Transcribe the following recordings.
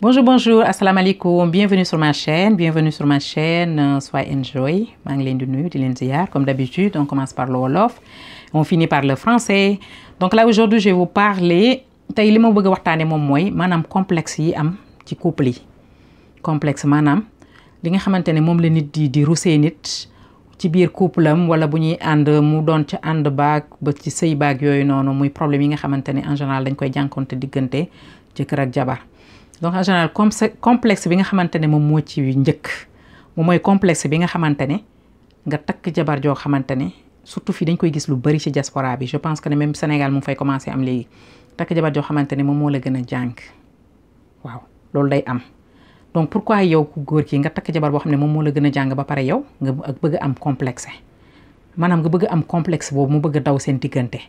Bonjour, bonjour, assalamu alaikum, bienvenue sur ma chaîne, Sois Enjoy. maa ngi leen di nuyu di leen ziar comme d'habitude. On commence par le wolof, on finit par le français. Donc là aujourd'hui je vais vous parler tey li ma bëgg a waxtaane moom mooy maanaam complexe yi am ci couple yi. Complexe maanaam li nga xamante ne moom la nit di rusee nit ci biir couple am wala bu ñuy ànd mu doon ci ànd baag ba ci sëy baag yooyu noonu muy problème yi nga xamante ne en général dañ koy jànkonte diggante jëkkër ak jabar. Donc en général complexe bi nga xamante ne moom moo ci njëkk moom mooy complexe bi nga xamante ne nga takk jabar joo xamante ne surtout fii dañ koy gis lu bari ci diaspora bi. Je pense que ne même Sénégal mu fay commencer am léegi takk jabar joo xamante ne moom moo la gën a jàng. Waaw loolu day am. Donc pourquoi yow ku góor ki nga takk jabar boo xam ne moom moo la gën a jàng ba pare yow nga bëgg am complexe maanaam nga bëgg am complexe boobu mu bëgg a daw seen diggante.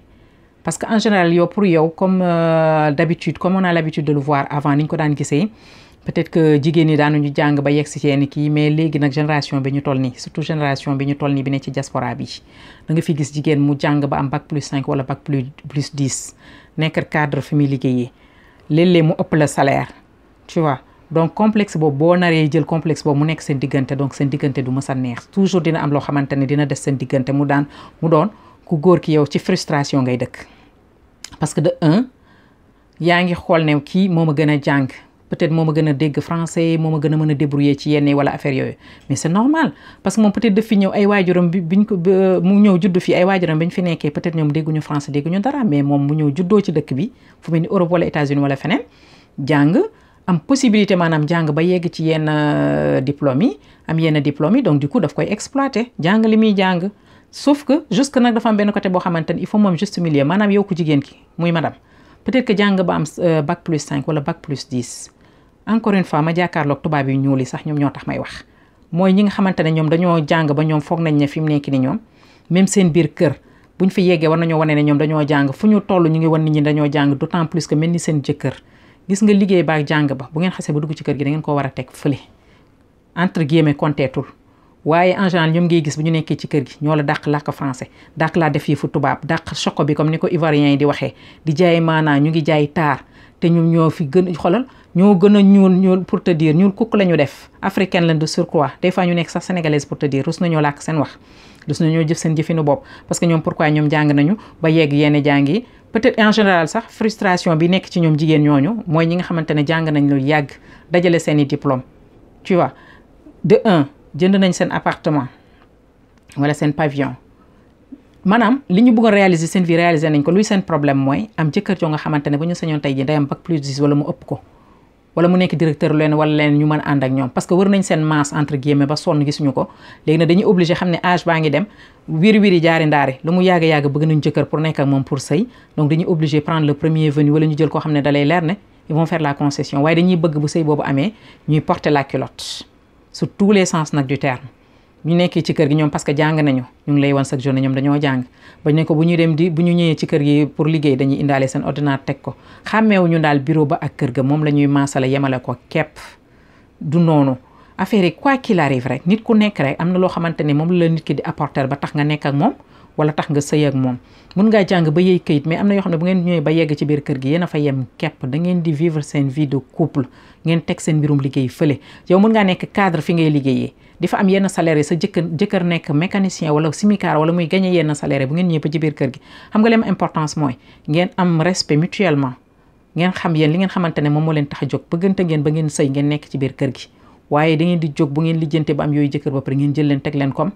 Parce que en général yow pour yow comme d'habitude comme on a l'habitude de le voir avant ni ñu ko daan gisee peut-être que jigéen ñi daanuñu jàng ba yegg si yenn kii mais léegi nag génération bi ñu toll nii surtout génération bi ñu toll nii bi ne ci diaspora bi da nga fi gis jigéen mu jàng ba am bac+5 wala bac+10 nekk cadre fi muy liggéeyee léeg-léeg mu ëpp la salaire tu vois. Donc complexe boobu boo naree jël complexe boobu mu nekk seen diggante donc seen diggante du mës a neex toujours dina am loo xamante ne dina des seen diggante mu doon ku góor ki yow ci frustration ngay dëkk. Parce que de un yaa ngi xool ne kii moo ma gën a jàng peut-être moo ma gën a dégg français moo ma gën a mën a débrouiller ci yenn wala affaire yooyu mais c'est normal parce que moom peut-être daf fi ñëw ay waajuram biñ ko mu ñëw juddu fi ay waajuram biñ fi nekkee peut-être ñoom dégguñu français dégguñu dara mais moom mu ñëw juddoo ci dëkk bi fu mel ni Europe wala États-Unis wala feneen jàng am possibilité maanaam jàng ba yegg ci yenn diplôme yi am yenn diplôme yi donc du coup daf koy exploiter jàng li muy jàng. Sauf que jusque nag dafa am benn côté boo xamante ni il faut moom juste milieu maanaam yow ku jigéen ki muy madame peut-être que jàng ba am bac+5 wala bac+10 encore une fois ma jàkkaarloog tubaab yu ñuul yi sax ñoom ñoo tax may wax mooy ñi nga xamante ne ñoom dañoo jàng ba ñoom foog nañ ne fi mu nekk ni ñoom même seen biir kër buñ fi yeggee war nañoo wane ne ñoom dañoo jàng fu ñu toll ñu ngi wan nit ñi dañoo jàng d'autant plus que mel ni seen jëkkër gis nga liggéey baak jàng ba bu ngeen xasee ba dugg ci kër gi da ngeen ko war a teg fële entre guillemets compteetul waaye en général ñoom ngay gis bu ñu nekkee ci kër gi ñoo la dàq làkk français dàq laa def yëfu tubaab dàq choco bi comme ni ko ivoiriens yi di waxee di jaay maanaa ñu ngi jaay taar te ñoom ñoo fi gën xolal ñoo gën a ñuul pour te dire ñuul kukk la ñu def africaine lañ de surcroît des fois ñu nekk sax sénégalaise pour te dire rus nañoo làkk seen wax rus nañoo jëf seen jëfinu bopp parce que ñoom pourquoi ñoom jàng nañu ba yegg yenn jàng yi peut-être en général sax frustration bi nekk ci ñoom jigéen ñooñu mooy ñi nga xamante ne jàng nañ lu yàgg dajale seen i diplôme tu vois de un jënd nañ seen appartement wala seen pavillon maanaam li ñu bëgg a réaliser seen vie réaliser nañ ko luy seen problème mooy am jëkkër joo nga xamante ne bu ñu sañoon tey ji day am bac+10 wala mu ëpp ko wala mu nekk directeur leen wala leen ñu mën a ànd ak ñoom parce que wër nañ seen masse entre guillemets ba sonn gisuñu ko léegi nag dañuy obligé xam ne âge baa ngi dem wiri jaari ndaari lu mu yàgg bëgg nañ jëkkër pour nekk ak moom pour sëy donc dañuy obligé prendre le premier venu wala ñu jël koo xam ne dalay leer ne ils vont faire la concession waaye dañuy bëgg bu sëy boobu amee ñuy porter la culotte sur tous les sens nag du terme ñu nekkee ci kër gi ñoom parce que jàng nañu ñu ngi lay wan chaque journée ñoom dañoo jàng bañ ne ko bu ñuy dem bu ñu ñëwee ci kër gi pour liggéey dañuy indaale seen ordinateur teg ko xàmmeewuñu daal bureau ba ak kër ga moom la ñuy maasale yemale ko képp du noonu affaire yi quoi qu'il arrive rek nit ku nekk rek am na loo xamante ne moom la nit ki di apporter ba tax nga nekk ak moom wala tax nga sëy ak moom mun ngaa jàng ba yey këyit mais am na yoo xam ne bu ngeen ñëwee ba yegg ci biir kër gi yéen a fa yem képp da ngeen di vivre seen vie de couple ngeen teg seen mbirum liggéey fële yow mun ngaa nekk cadre fi ngay liggéeyee di fa am yenn salaire yi sa jëkkër nekk mécanicien wala simikaar wala muy gagné yenn salaire bu ngeen ñëwee ba ci biir kër gi xam nga leen importance mooy ngeen am respect mutuellement ngeen xam yéen li ngeen xamante ne moom moo leen tax a jóg bëggante ngeen ba ngeen sëy ngeen nekk ci biir kër gi waaye da ngeen di jóg bu ngeen lijjante ba am yooyu jëkkër ba pare ngeen jël leen teg leen comme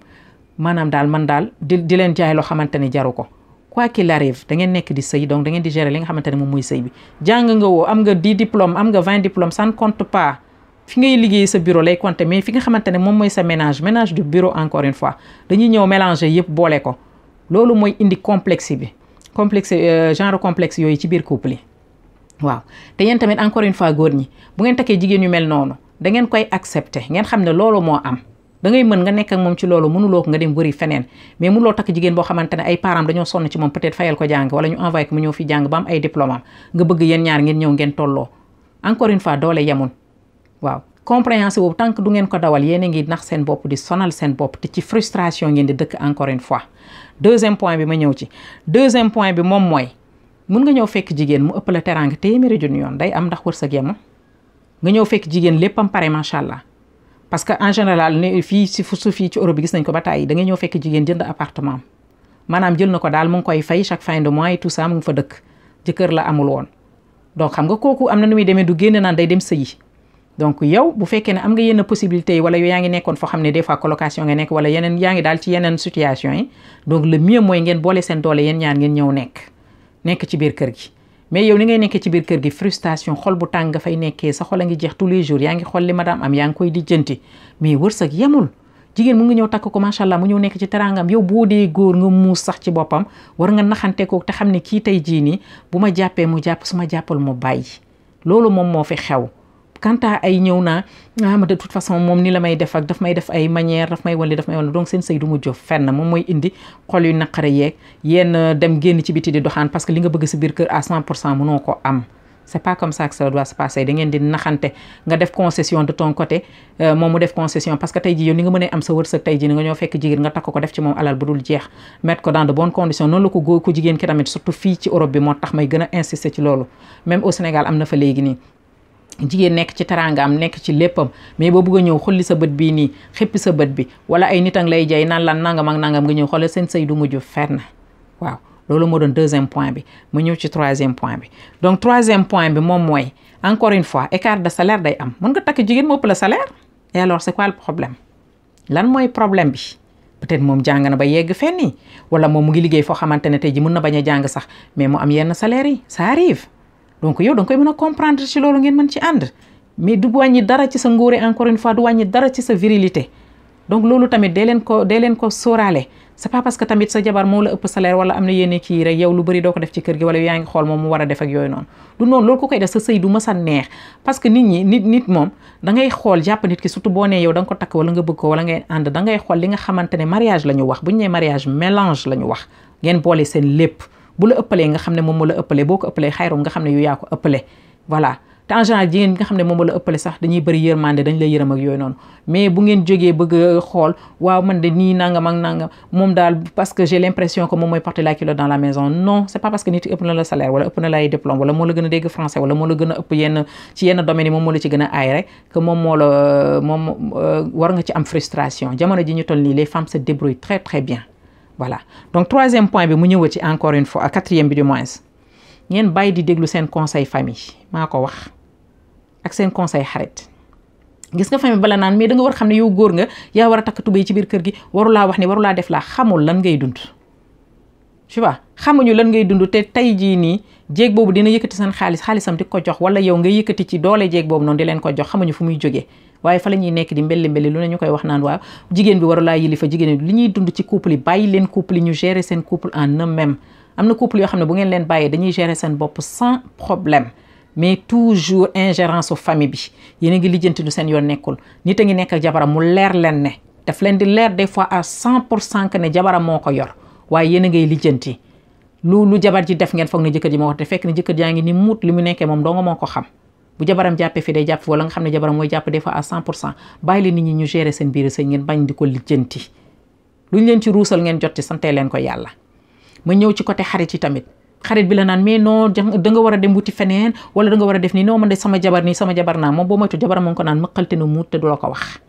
maanaam daal man daal di leen jaay loo xamante ne jaru ko quoi qu'il arrive da ngeen nekk di sëy donc da ngeen di gérer li nga xamante ne moom mooy sëy bi jàng nga woo am nga 10 diplômes am nga 20 diplômes ça ne compte pas fi ngay liggéey sa bureau lay compter mais fi nga xamante ne moom mooy sa ménage du bureau encore une fois dañuy ñëw mélanger yëpp boole ko loolu mooy indi complexe bi genre complexe yooyu ci biir couple yi waaw te yéen tamit encore une fois góor ñi bu ngeen takkee jigéen yu mel noonu da ngeen koy accepter ngeen xam ne loolu moo am da ngay mën nga nekk ak moom ci loolu mënuloo ko nga dem wëri feneen mais mënuloo takk jigéen boo xamante ne ay parents dañoo sonn ci moom peut-être fayal ko jàng wala ñu envoyé ko mu ñëw fi jàng ba am ay diplôme am nga bëgg yéen ñaar ngeen ñëw ngeen tolloo encore une fois doole yemun waaw compréhension boobu tant que du ngeen ko dawal yéen a ngi nax seen bopp di sonal seen bopp te ci frustration ngeen di dëkk encore une fois deuxième point bi ma ñëw ci deuxième point bi moom mooy mun nga ñëw fekk jigéen mu ëpp la teraanga téeméeri junni yoon day am ndax wërsëg yema nga ñëw fekk jigéen léppam pare macha allah parce que en général ne fii si fu fii ci Europe bi gis nañ ko ba tàyyi da ngay ñëw fekk jigéen jënd appartement maanaam jël na ko daal mu ngi koy fay chaque fin de mois et tout ça mu ngi fa dëkk jëkkër la amul woon donc xam nga kooku am na nu muy demee du génn naan day dem sëyi donc yow bu fekkee ne am nga yenn possibilités yi wala yow yaa ngi nekkoon foo xam ne des fois colocation nga nekk wala yeneen yaa ngi daal ci yeneen situation yi donc le mieux mooy ngeen boole seen doole yéen ñaar ngeen ñëw nekk ci biir kër gi mais yow ni ngay nekkee ci biir kër gi frustration xol bu tàng nga fay nekkee sa xol a ngi jeex tous les jours yaa ngi xool li madame am yaa ngi koy lijjanti mais wërsëg yemul jigéen mu ngi ñëw takk ko macha allah mu ñëw nekk ci terangam yow boo dee góor nga muus sax ci boppam war nga naxante ko te xam ne kii tey jii nii bu ma jàppee mu jàpp su ma jàppal mu bàyyi loolu moom moo fi xew quant à ay ñëw naa ma de toute façon moom ni la may def ak daf may def ay manière daf may wali donc seen sëy du mu jóg fenn moom mooy indi xol yu naqare yeeg yenn dem génn ci biti di doxaan parce que li nga bëgg si biir kër à 100% mënoo ko am c'est pas comme ça que ça doit se passer da ngeen di naxante nga def concession de ton côté moom mu def concession parce que tey ji yow ni nga mënee am sa wërsëg tey ji ni nga ñoo fekk jigéen nga takk ko def ci moom alal bu dul jeex mettre ko dans de bonnes conditions noonu la ko góor ku jigéen ki tamit surtout fii ci Europe bi moo tax may gën a insister ci loolu même au Sénégal am na fa léegi nii jigéen nekk ci teraangaam nekk ci léppam mais boo bëgg a ñëw xolli sa bët bii nii xippi sa bët bi wala ay nit a ngi lay jay naan lan nangam ak nangam nga ñëw xoolal seen sëy du mujj fenn waaw loolu moo doon deuxième point bi mu ñëw ci troisième point bi donc troisième point bi moom mooy encore une fois écart de salaire day am mën nga takk jigéen moo ëpp la salaire et alors c'est quoi le problème lan mooy problème bi peut-être moom jàng na ba yegg fenn nii wala moom mu ngi liggéey foo xamante ne tey ji mën na bañ a jàng sax mais mu am yenn salaire yi ça arrive donc yow da nga koy mën a comprendre ci loolu ngeen mën ci ànd mais du wàññi dara ci sa ngóore encore une fois du wàññi dara ci sa virilité donc loolu tamit dee leen ko sóoraale c'est pas parce que tamit sa jabar moo la ëpp salaire wala am na yenn kii rek yow lu bëri doo ko def ci kër gi wala yaa ngi xool moom mu war a def ak yooyu noonu du noonu loolu ko koy def sa sëy du mës a neex parce que nit moom da ngay xool jàpp nit ki surtout boo nee yow da nga ko takk wala nga bëgg ko wala ngay ànd da ngay xool li nga xamante ne mariage la ñu wax bu ñu nee mariage mélange la ñu wax ngeen boole seen lépp bu la ëppalee nga xam ne moom moo la ëppalee boo ko ëppalee xayrum nga xam ne yow yaa ko ëppale voilà te en général jigéen nga xam ne moom moo la ëppale sax dañuy bëri yërmande dañ lay yërëm ak yooyu noonu mais bu ngeen jógee bëgg xool waaw man de nii nangam ak nangam moom daal parce que j'ai l'impression que moom mooy porter la culotte dans la maison non c'est pas parce que nit ëpp na la salaire wala ëpp na la ay diplôme wala moo la gën a dégg français wala moo la gën a ëpp yenn domaines yi moom moo la ci gën a aay rek que moom war nga ci am frustration jamono ji ñu toll nii les femmes se débrouillent très très bien voilà donc troisième point bi mu ñëwati encore une fois quatrième bi du moins ngeen bàyyi di déglu seen conseil famille maa ko wax ak seen conseil xarit gis nga famille bala naan mais da nga war xam ne yow góor nga yaa war a takk tubéy ci biir kër gi warulaa wax ni warulaa def laa xamul lan ngay dund tu vois xamuñu lan ngay dund te tey jii nii jéeg boobu dina yëkkati seen xaalisam di ko jox wala yow nga yëkkati ci doole jéeg boobu noonu di leen ko jox xamuñu fu muy jógee waaye fa la ñuy nekk di mbelli lu ne ñu koy wax naan waaw jigéen bi warulaa yilifa jigéen bi li ñuy dund ci couple yi bàyyi leen couple yi ñu gérer seen couple en eux-mêmes am na couple yoo xam ne bu ngeen leen bàyyee dañuy gérer seen bopp sans problème mais toujours ingérence su famille bi yéen a ngi lijjanti du seen yoon nekkul nit a ngi nekk ak jabaram mu leer leen ne daf leen di leer des fois à 100% que ne jabaram moo ko yor waaye yéen a ngay lijjanti lu jabar ji def ngeen foog ne jëkkër ji moo ko te fekk ne jëkkër jaa ngi ni muut li mu nekkee moom doo nga moo ko xam bu jabaram jàppee fi day jàpp fi wala nga xam ne jabaram mooy jàpp des fois à 100% bàyyi leen nit ñi ñu gérer seen biir sëy ngeen bañ di ko lijjanti luñ leen ci ruusal ngeen jot ci sante leen ko yàlla. ma ñëw ci côté xarit yi tamit xarit bi la naan mais non da nga war a dem wuti feneen wala da nga war a def nii non man de sama jabar nii sama jabar naa moom boo moytu jabaram moom ko naan mëqalte na muut te du la ko wax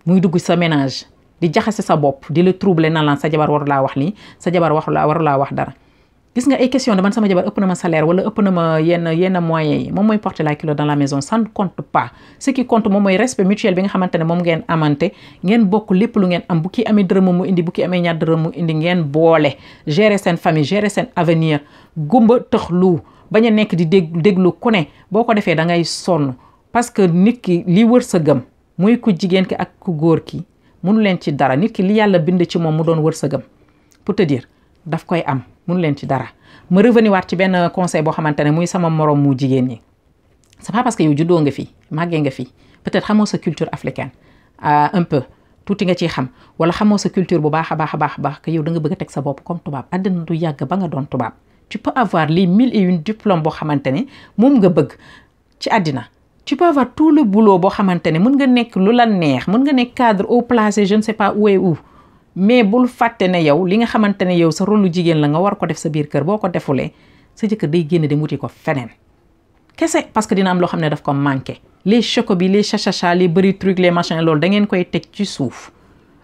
muy dugg sa ménage di jaxase sa bopp di la troubler naan laan sa jabar waru laa wax lii sa jabar waru laa wax dara gis nga ay question de man sama jabar ëpp na ma salaire wala ëpp na ma yenn moyens yi moom mooy porter la culotte dans la maison ça ne compte pas ce qui compte moom mooy respect mutuel bi nga xamante ne moom ngeen amante ngeen bokk lépp lu ngeen am bu kii amee dërëm mu indi bu kii amee ñaar dërëm mu indi ngeen boole gérer seen famille gérer seen avenir gumba tëxlu bañ a nekk di déglu ku ne boo ko defee da ngay sonn parce que nit ki li wër sa gëm muy ku jigéen ki ak ku góor ki mënu leen ci dara nit ki li yàlla bind ci moom mu doon wër sa gëm pour te dire daf koy am mënu leen ci dara ma revenir waat ci benn conseil boo xamante ne muy sama morom mu jigéen ñi c'est pas parce que yow juddoo nga fi màggee nga fi peut-être xamoo sa culture africaine un peu tuuti nga ciy xam wala xamoo sa culture bu baax a baax que yow da nga bëgg a teg sa bopp comme tubaab àddina du yàgg ba nga doon tubaab tu peux avoir les 1001 diplômes boo xamante ne moom nga bëgg ci àddina tu peux avoir tout le boulot boo xamante ne mën nga nekk lu la neex mën nga nekk cadre haut placé je ne sais pas où et où mais bul fàtte ne yow li nga xamante ne yow sa rôle jigéen la nga war ko def sa biir kër boo ko defulee sa jëkkër day génn dem wuti ko feneen kese parce que dina am loo xam ne daf ko manqué les chocobi les chachacha les bëri trucs les machins loolu da ngeen koy teg ci suuf.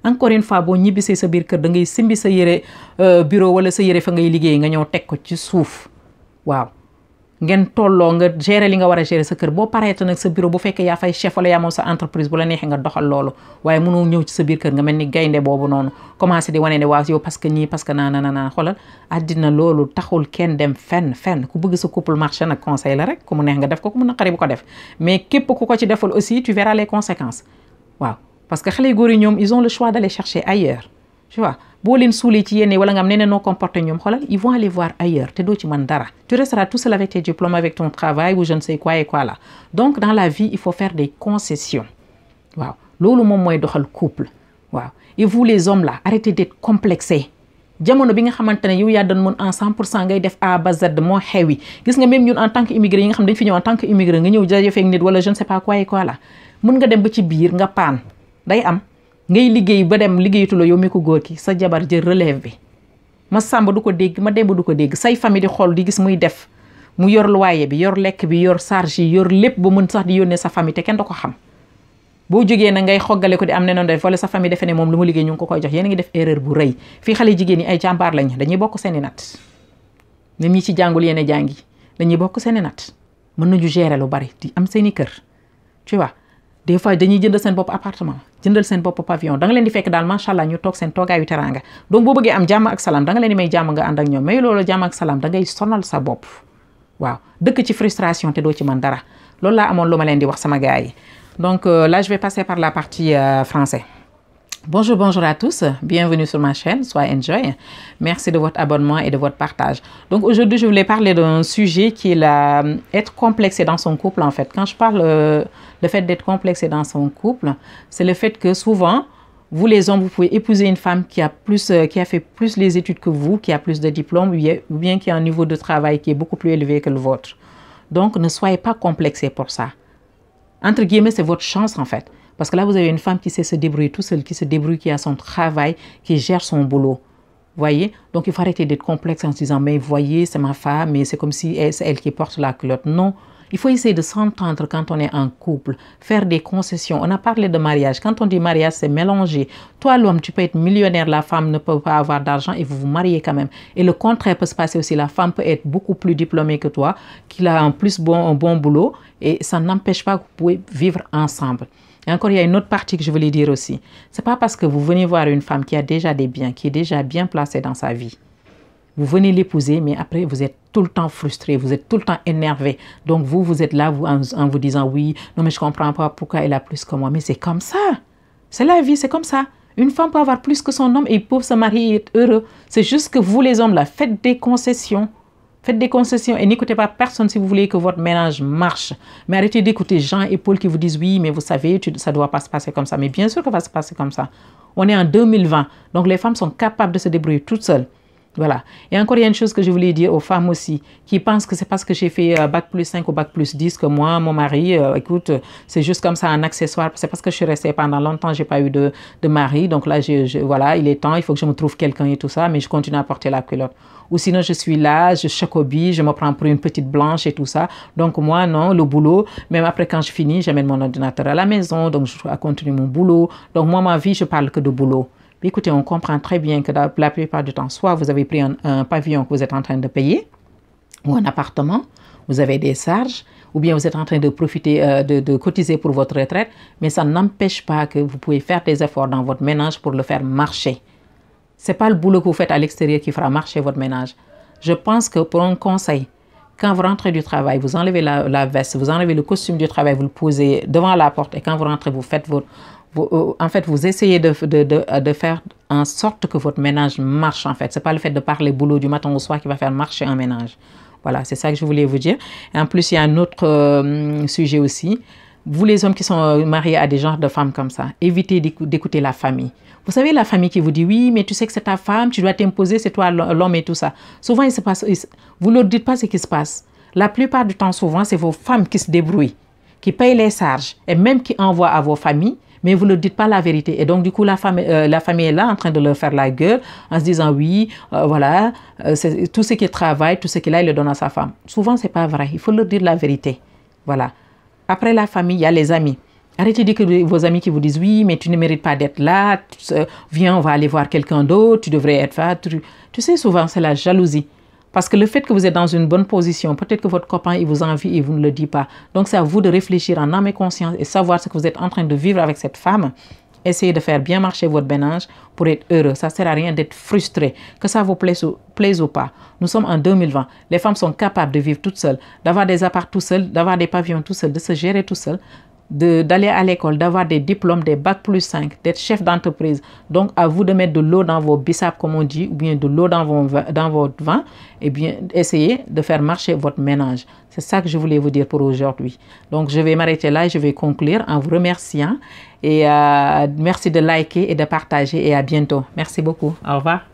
Encore une fois boo ñibbisee sa biir kër da ngay simbi sa yére bureau wala sa yére fa ngay liggéey nga ñëw teg ko ci suuf waaw. ngeen tolloo nga gérer li nga war a gérer sa kër boo pareeta nag sa bureau bu fekkee yaa fay chef wala yaa moom sa entreprise bu la neexee nga doxal loolu waaye mënoo ñëw ci sa biir kër nga mel ni gaynde boobu noonu commencé di wane ne waaw yow parce que nii parce que naa xoolal àddina loolu taxul kenn dem fenn ku bëgg sa couple marché nag conseil la rek ku mu neex nga def ko ku mu naqari bu ko def mais képp ku ko ci defal aussi tu verras les conséquences waaw parce que xale yu góor yi ñoom ils ont le choix d'aller chercher ailleurs tu vois boo leen suulee ci yénne wala nga am neneen noo comporté ñoom xoolal ils vont aller voir ailleurs te doo ci mën dara tu resteras tout seul avec tes diplômes avec ton travail ou je ne sais quoi et quoi là donc dans la vie il faut faire des concessions waaw loolu moom mooy doxal couple waaw et vous les hommes là arrêtez d'être complexés jamono bi nga xamante ne yow yaa doon mën en 100% ngay def A ba Z moo xewi gis nga même ñun en tant que immigré yi nga xam dañ fi ñëw en tant que immigré nga ñëw jafe ak nit wala je ne sais pas quoi et quoi là mën nga dem ba ci biir nga paan day am ngay liggéey ba dem liggéeyatuloo yow mi ko góor ki sa jabar jël relève bi ma sàmba du ko dégg ma demba du ko dégg say famille di xool di gis muy def mu yor loyer bi yor lekk bi yor charge yi yor lépp ba mën sax di yónnee sa famille te kenn da ko xam boo jógee na ngay xoggale ko di am ne noonu def wala sa famille defe ne moom lu mu liggéey ñu ngi ko koy jox yéen a ngi def erreur bu rëy fii xale jigéen ñi ay jàmbaar lañ dañuy bokk seeni nat même ñi ci jàngul yéen a jàngi dañuy bokk seeni nat mën nañu gérer lu bari di am seeni kër tu vois des fois dañuy jëndal seen bopp appartement jëndal seen bopp pavillon da nga leen di fekk daal macha allah ñu toog seen toogaayu teranga donc boo bëggee am jàmm ak salaam da nga leen di may jàmm nga ànd ak ñoom mais loolu jàmm ak salaam da ngay sonal sa bopp waaw dëkk ci frustration te doo ci mën dara loolu laa amoon lu ma leen di wax sama gars yi donc là je vais passer par la partie français. Bonjour à tous, bienvenue sur ma chaîne, soyez enjoy. Merci de votre abonnement et de votre partage. Donc aujourd'hui, je voulais parler d'un sujet qui est être complexé dans son couple en fait. Quand je parle le fait d'être complexé dans son couple, c'est le fait que souvent, vous les hommes, vous pouvez épouser une femme qui a fait plus les études que vous, qui a plus de diplômes ou bien qui a un niveau de travail qui est beaucoup plus élevé que le vôtre. Donc ne soyez pas complexés pour ça. Entre guillemets, c'est votre chance en fait. Parce que là, vous avez une femme qui sait se débrouiller tout seule, qui se débrouille, qui a son travail, qui gère son boulot. Voyez? Donc, il faut arrêter d'être complexe en se disant, mais voyez, c'est ma femme, mais c'est comme si c'est elle qui porte la culotte. Non. Il faut essayer de s'entendre quand on est en couple, faire des concessions. On a parlé de mariage. Quand on dit mariage, c'est mélanger. Toi, l'homme, tu peux être millionnaire, la femme ne peut pas avoir d'argent et vous vous mariez quand même. Et le contraire peut se passer aussi. La femme peut être beaucoup plus diplômée que toi, qu'il a en plus un bon boulot et ça n'empêche pas que vous pouvez vivre ensemble. Et encore, il y a une autre partie que je voulais dire aussi. C'est pas parce que vous venez voir une femme qui a déjà des biens, qui est déjà bien placée dans sa vie. Vous venez l'épouser, mais après, vous êtes tout le temps frustré, vous êtes tout le temps énervé. Donc, vous êtes là en vous disant, oui, non, mais je comprends pas pourquoi elle a plus que moi. Mais c'est comme ça. C'est la vie, c'est comme ça. Une femme peut avoir plus que son homme et ils peuvent se marier et être heureux. C'est juste que vous, les hommes, là, faites des concessions. Faites des concessions et n'écoutez pas personne si vous voulez que votre ménage marche. Mais arrêtez d'écouter Jean et Paul qui vous disent oui, mais vous savez, ça ne doit pas se passer comme ça. Mais bien sûr que ça va se passer comme ça. On est en 2020. Donc les femmes sont capables de se débrouiller toutes seules. Voilà. Et encore, il y a une chose que je voulais dire aux femmes aussi, qui pensent que c'est parce que j'ai fait bac plus 5 ou bac plus 10 que moi, mon mari, écoute, c'est juste comme ça un accessoire. C'est parce que je suis restée pendant longtemps, j'ai pas eu de mari. Donc là, voilà, il est temps, il faut que je me trouve quelqu'un et tout ça, mais je continue à porter la culotte. Ou sinon, je suis là, je chocobie, je me prends pour une petite blanche et tout ça. Donc moi, non, le boulot, même après quand je finis, j'amène mon ordinateur à la maison, donc je dois continuer mon boulot. Donc moi, ma vie, je parle que de boulot. Écoutez, on comprend très bien que la plupart du temps, soit vous avez pris un pavillon que vous êtes en train de payer, ou un appartement, vous avez des charges, ou bien vous êtes en train de profiter, de cotiser pour votre retraite, mais ça n'empêche pas que vous pouvez faire des efforts dans votre ménage pour le faire marcher. Ce n'est pas le boulot que vous faites à l'extérieur qui fera marcher votre ménage. Je pense que pour un conseil, quand vous rentrez du travail, vous enlevez la veste, vous enlevez le costume du travail, vous le posez devant la porte, et quand vous rentrez, vous faites en fait, vous essayez de faire en sorte que votre ménage marche, en fait. Ce n'est pas le fait de parler boulot du matin au soir qui va faire marcher un ménage. Voilà, c'est ça que je voulais vous dire. Et en plus, il y a un autre sujet aussi. Vous, les hommes qui sont mariés à des genres de femmes comme ça, évitez d'écouter la famille. Vous savez, la famille qui vous dit, oui, mais tu sais que c'est ta femme, tu dois t'imposer, c'est toi l'homme et tout ça. Souvent, il se passe, vous ne leur dites pas ce qui se passe. La plupart du temps, souvent, c'est vos femmes qui se débrouillent, qui payent les charges et même qui envoient à vos familles, mais vous ne leur dites pas la vérité. Et donc, du coup, la famille est là en train de leur faire la gueule en se disant, oui, voilà, tout ce qu'il travaille, tout ce qu'il a, il le donne à sa femme. Souvent, ce n'est pas vrai. Il faut leur dire la vérité. Voilà. Après la famille, il y a les amis. Arrêtez de dire que vos amis qui vous disent oui, mais tu ne mérites pas d'être là, viens, on va aller voir quelqu'un d'autre, tu devrais être là. Tu sais, souvent, c'est la jalousie. Parce que le fait que vous êtes dans une bonne position, peut-être que votre copain, il vous envie et vous ne le dit pas. Donc, c'est à vous de réfléchir en âme et conscience et savoir ce que vous êtes en train de vivre avec cette femme. Essayez de faire bien marcher votre ménage pour être heureux. Ça ne sert à rien d'être frustré, que ça vous plaise ou pas. Nous sommes en 2020. Les femmes sont capables de vivre toutes seules, d'avoir des apparts tout seuls, d'avoir des pavillons tout seuls, de se gérer tout seuls, d'aller à l'école, d'avoir des diplômes, des bacs plus 5, d'être chef d'entreprise. Donc, à vous de mettre de l'eau dans vos biceps, comme on dit, ou bien de l'eau dans votre vin, et bien, essayez de faire marcher votre ménage. C'est ça que je voulais vous dire pour aujourd'hui. Donc, je vais m'arrêter là et je vais conclure en vous remerciant. Et merci de liker et de partager et à bientôt. Merci beaucoup. Au revoir.